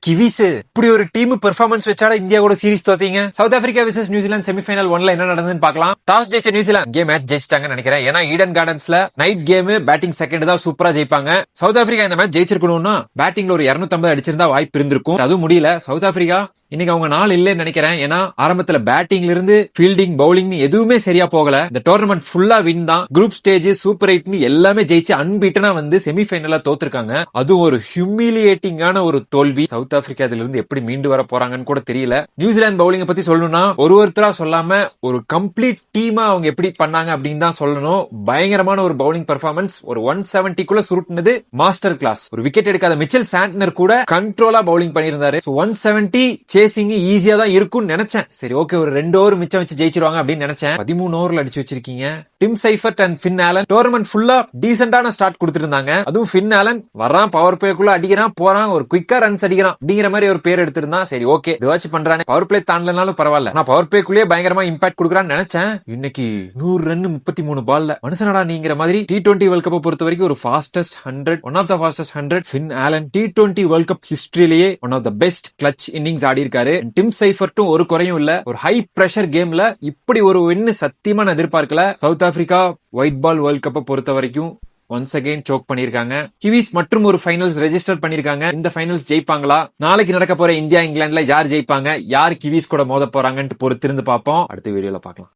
கிவிஸ் இப்படி ஒரு team performance வச்சாட இந்தியா கூட சீரிஸ் தோத்தீங்க. South Africa versus New Zealand semifinal 1ல என்ன நடந்ததுன்னு பார்க்கலாம். டாஸ் ஜெயிச்ச நியூசிலாந்து கேம் மேட்ச் ஜெயிச்சிட்டாங்கன்னு நினைக்கிறேன். ஏன்னா ஈடன் கார்டன்ஸ்ல நைட் கேம் பேட்டிங் செகண்ட் தான் சூப்பரா ஜெயிப்பாங்க. சவுத் ஆப்பிரிக்கா இந்த மேட்ச் ஜெயிச்சிருக்கணும்னா பேட்டிங்ல ஒரு 250 அடிச்சிருந்தா வாய்ப்பு இருந்திருக்கும். அதுவும் முடியல. சவுத் ஆப்பிரிக்கா இன்னைக்கு அவங்க நாள் இல்லைன்னு நினைக்கிறேன். ஏன்னா ஆரம்பத்துல பேட்டிங்ல இருந்து ஃபீல்டிங் பவுலிங் எதுவுமே சரியா போகல. இந்த டோர்னமெண்ட் ஃபுல்லா வின் தான். குரூப் ஸ்டேஜ் சூப்பர் 8 எல்லாமே ஜெயிச்சு அன்பீட்டனா வந்து செமிஃபைனலா தோத்துருக்காங்க. அதுவும் ஒரு ஹியூமிலியேட்டிங்கான ஒரு தோல்வி. சவுத் ஆப்பிரிக்கா இதுல இருந்து எப்படி மீண்டு வர போறாங்கன்னு கூட தெரியல. நியூசிலாந்து பவுலிங்க பத்தி சொல்லணும்னா ஒருத்தரா சொல்லாம ஒரு கம்ப்ளீட் டீமா அவங்க எப்படி பண்ணாங்க அப்படின்னு தான் சொல்லணும். பயங்கரமான ஒரு பவுலிங் பெர்ஃபார்மன்ஸ். ஒரு 170 சுருட்டுனது மாஸ்டர் கிளாஸ். ஒரு விக்கெட் எடுக்காத மிச்சல் சாண்ட்னர் கூட கண்ட்ரோலா பவுலிங் பண்ணியிருந்தாரு. 170 சேசிங் ஈஸியா தான் இருக்கும்னு நினைச்சேன். சரி ஓகே, ஒரு 2 ஓவர் மிச்சம் வச்சு ஜெயிச்சிருவாங்க அப்படின்னு நினைச்சேன். 13 ஓவர்ல அடிச்சு வச்சிருக்கீங்க. Dim Seifert and Finn Allen tournament ஃபுல்லா டீசென்டான ஸ்டார்ட் கொடுத்திருந்தாங்க. அதுவும் ஃபின் ஆலன் வரான், பவர் பிளேக்குள்ள அடிக்கிறான், போறான், ஒரு குயிக்கா ரன்ஸ் அடிக்கிறான் அப்படிங்கிற மாதிரி ஒரு பேர் எடுத்திருந்தான். சரி ஓகே, இதுவாச்சு பண்றானே, பவர் பிளே தாண்டலனாலும் பரவாயில்ல. நான் பவர் பிளேக்குள்ளேயே பயங்கரமா இம்பாக்ட் கொடுக்குறான்னு நினைச்சேன். இன்னைக்கு 100 ரன் 33 பால்ல மனுஷனடா நீங்கிற மாதிரி. T20 வேர்ல்ட் கப் பொறுத்த வரைக்கும் ஒரு fastest 100, one of the fastest 100 Finn Allen T20 world cup ஹிஸ்டரியிலேயே one of the best clutch innings ஆடி இருக்காரு. டிம் சைஃபர்ட்டும் ஒரு குறையும் இல்ல. ஒரு ஹை பிரஷர் கேம்ல இப்படி ஒரு வின் சத்தியமா நான் எதிர்பார்க்கல. South Africa white ball world கப்பை பொறுத்த வரைக்கும் ஒன்ஸ் அகைன் சோக் பண்ணிருக்காங்க. கிவிஸ் மற்றும் ஒரு ஃபைனல்ஸ் ரெஜிஸ்டர் பண்ணிருக்காங்க. இந்த ஃபைனல்ஸ் ஜெயிப்பாங்களா? நாளைக்கு நடக்க போற இந்தியா இங்கிலாந்துல யார் ஜெயிப்பாங்க, யார் கிவிஸ் கூட மோத போறாங்கன்னு பொறுத்திருந்து பார்ப்போம். அடுத்த வீடியோல பார்க்கலாம்.